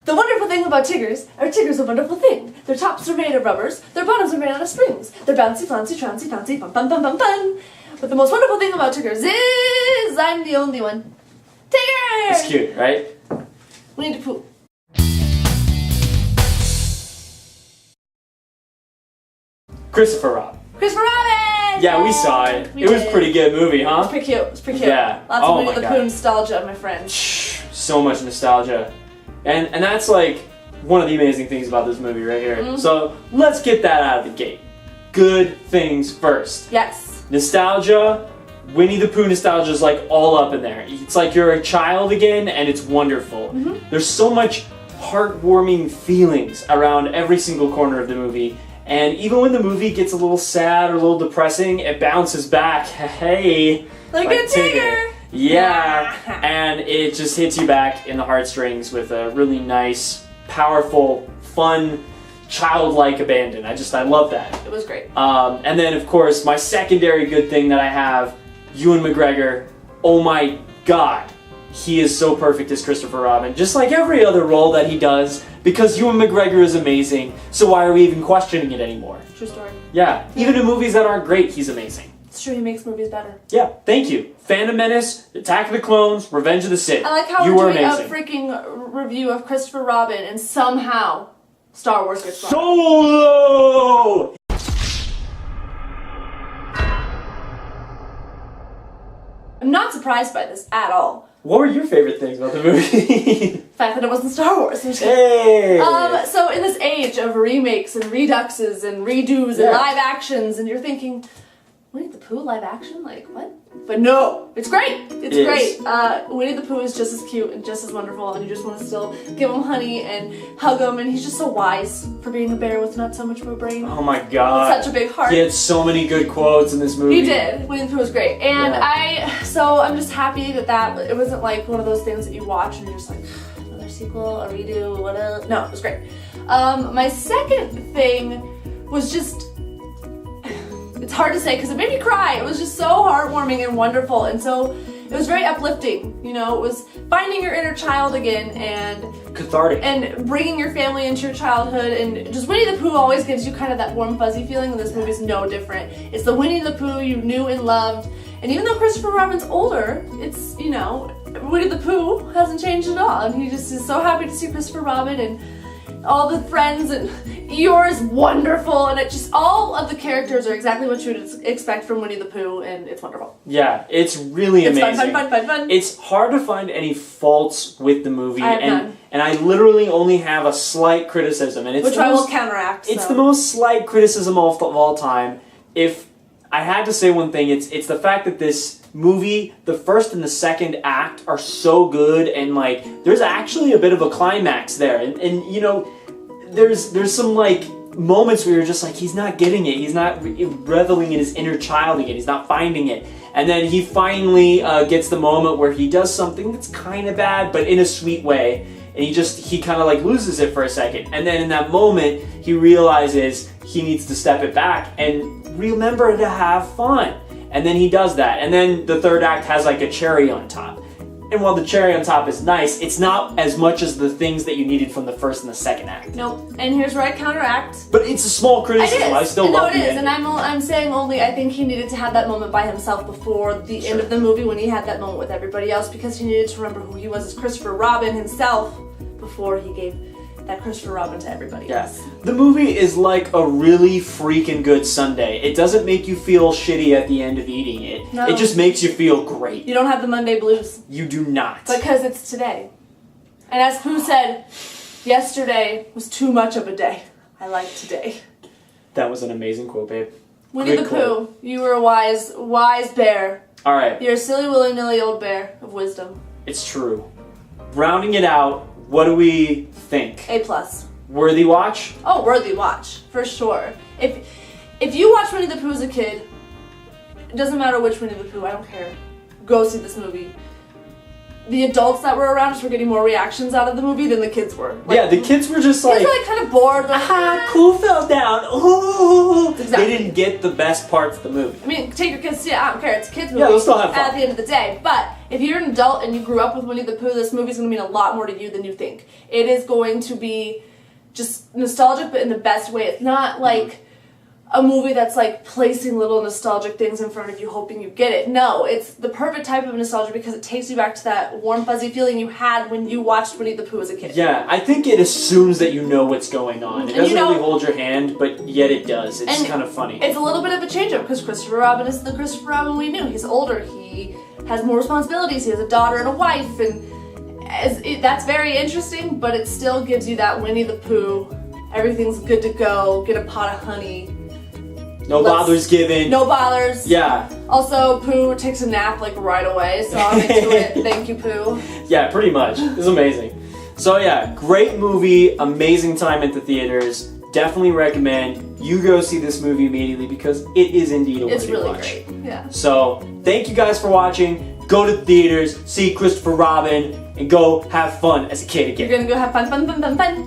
The wonderful thing about Tiggers are Tiggers a wonderful thing. Their tops are made of rubbers, their bottoms are made out of springs. They're bouncy, flouncy, trouncy, bouncy, fun, fun, fun, fun, fun. But the most wonderful thing about Tiggers is I'm the only one. Tigger! It's cute, right? We need to poop. Christopher Robin. Christopher Robin! Yeah, we saw it. It was a pretty good movie, huh? It was pretty cute. It was pretty cute. Yeah. Lots Oh of my Winnie the God. Pooh nostalgia, my friend. So much nostalgia. And that's like one of the amazing things about this movie right here. Mm-hmm. So let's get that out of the gate. Good things first. Yes. Nostalgia, Winnie the Pooh nostalgia is like all up in there. It's like you're a child again and it's wonderful. Mm-hmm. There's so much heartwarming feelings around every single corner of the movie. And even when the movie gets a little sad or a little depressing, it bounces back. Hey, Look at Tigger! Yeah, and it just hits you back in the heartstrings with a really nice, powerful, fun, childlike abandon. I love that. It was great. And then, of course, my secondary good thing that I have, Ewan McGregor. Oh my God, he is so perfect as Christopher Robin, just like every other role that he does, because Ewan McGregor is amazing, so why are we even questioning it anymore? True story. Yeah, even in movies that aren't great, he's amazing. It's true, he makes movies better. Yeah, thank you. Phantom Menace, Attack of the Clones, Revenge of the Sith. I like how you we're were doing amazing. a freaking review of Christopher Robin and somehow Star Wars gets wrong. Solo! I'm not surprised by this at all. What were your favorite things about the movie? The fact that it wasn't Star Wars. Hey! So in this age of remakes and reduxes and redos and live actions, and you're thinking, Winnie the Pooh live action? Like, what? But no, it's great. It's great. Winnie the Pooh is just as cute and just as wonderful, and you just want to still give him honey and hug him, and he's just so wise for being a bear with not so much of a brain. Oh my God. Such a big heart. He had so many good quotes in this movie. He did. Winnie the Pooh was great. And I'm just happy that it wasn't like one of those things that you watch and you're just like, another sequel, a redo, whatever. No, it was great. My second thing was just, it's hard to say because it made me cry. It was just so heartwarming and wonderful, and so it was very uplifting. You know, it was finding your inner child again and cathartic, and bringing your family into your childhood, and just Winnie the Pooh always gives you kind of that warm fuzzy feeling, and this movie's no different. It's the Winnie the Pooh you knew and loved, and even though Christopher Robin's older, it's, you know, Winnie the Pooh hasn't changed at all, and he just is so happy to see Christopher Robin and all the friends, and Eeyore is wonderful, and it just, all of the characters are exactly what you would expect from Winnie the Pooh, and it's wonderful. Yeah, it's really amazing. It's fun. It's hard to find any faults with the movie, I have none. And I literally only have a slight criticism, and it's Which I will counteract. It's the most slight criticism of all time. If I had to say one thing, it's the fact that this movie, the first and the second act are so good, and like there's actually a bit of a climax there, and you know, there's some like moments where you're just like, he's not getting it, he's not reveling in his inner child again, he's not finding it, and then he finally gets the moment where he does something that's kind of bad but in a sweet way, and he kind of like loses it for a second, and then in that moment he realizes he needs to step it back and remember to have fun. And then he does that. And then the third act has like a cherry on top. And while the cherry on top is nice, it's not as much as the things that you needed from the first and the second act. Nope. And here's where I counteract. But it's a small criticism. I still love it. No, it is. And I'm saying only I think he needed to have that moment by himself before the end of the movie when he had that moment with everybody else, because he needed to remember who he was as Christopher Robin himself before he gave that Christopher Robin to everybody else. The movie is like a really freaking good sundae. It doesn't make you feel shitty at the end of eating it. No. It just makes you feel great. You don't have the Monday blues. You do not. Because it's today. And as Pooh said, yesterday was too much of a day. I like today. That was an amazing quote, babe. Winnie the Pooh, you were a wise bear. All right. You're a silly, willy-nilly old bear of wisdom. It's true. Rounding it out, what do we think? A+. Worthy watch? Oh, worthy watch, for sure. If you watch Winnie the Pooh as a kid, it doesn't matter which Winnie the Pooh, I don't care. Go see this movie. the adults that were around us were getting more reactions out of the movie than the kids were. Like, yeah, the kids were just like, kids were like kind of bored. ah, cool fell down. Ooh. Exactly. They didn't get the best parts of the movie. I mean, take your kids to see it. I don't care. It's a kids' movie. Yeah, they'll still have fun. At the end of the day. But if you're an adult and you grew up with Winnie the Pooh, this movie's going to mean a lot more to you than you think. It is going to be just nostalgic, but in the best way. It's not like a movie that's like placing little nostalgic things in front of you hoping you get it. No, it's the perfect type of nostalgia because it takes you back to that warm fuzzy feeling you had when you watched Winnie the Pooh as a kid. Yeah, I think it assumes that you know what's going on. It doesn't really hold your hand, but yet it does. It's kind of funny. It's a little bit of a change up because Christopher Robin is the Christopher Robin we knew. He's older, he has more responsibilities, he has a daughter and a wife, and that's very interesting, but it still gives you that Winnie the Pooh, everything's good to go, get a pot of honey. No bothers given. No bothers. Yeah. Also, Pooh takes a nap like right away, so I'm into it. Thank you, Pooh. Yeah, pretty much. It's amazing. So yeah, great movie, amazing time at the theaters. Definitely recommend you go see this movie immediately because it is indeed a It's worthy really watch. great. Yeah. So thank you guys for watching. Go to the theaters, see Christopher Robin, and go have fun as a kid again. You're gonna go have fun.